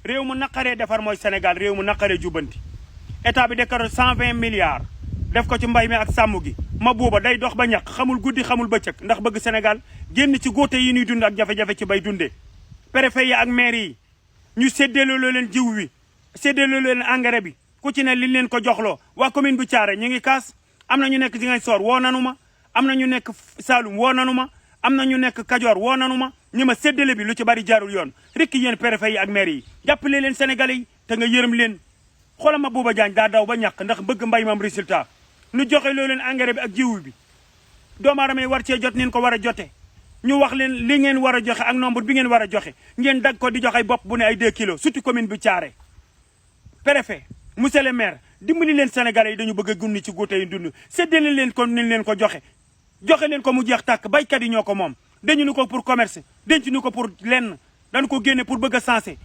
réew mu naqaree defar mooy Sénégal réew mu naqaree jubbanti état bi déclaré 120 milliards def ko ci mbay mi ak sàmm gi ma buuba day dox ba ñàkk xamul guddi xamul bëccëg ndax bëgg Sénégal génn ci góote yi ñuy dund ak jafe-jafe ci bay dundee préfet yi ak maire yi ñu séddaloo leen jiw wi séddaloo leen engrais bi ku ci ne liñ leen ko joxloo waa commune bu Thiaré ñu ngi kaas am na ñu nekk Ziguinchor woo nanu ma am na ñu nekk Saloum woo nanu ma am na ñu nekk Kajoor woo nanu ma ñi ma séddale bi lu ci bari jaarul yoon rek yéen préfet yi ak maire yi jàppale leen Sénégalais yi te nga yërëm leen xoolal ma Bouba Diagne daa daw ba ñàkk ndax bëgg mbay mam résultat nu joxe loo leen engrais bi ak jiwu bi doomu aadama yi war cee jot neen ko war a jote ñu wax leen li ngeen war a joxe ak nombre bi ngeen war a joxe ngeen dag ko di joxe bopp bu ne ay 2 kilos surtout commune bu Thiaré préfet monsieur le maire dimbali leen Sénégalais yi dañu bëgg a gunni ci góote yi dund séddale leen ko ni leen ko joxe leen ko mu jeex tàkk baykat yi ñoo ko moom dañu nu ko pour commerce denc nu ko pour lenn dañu ko génne pour bëgg a sensé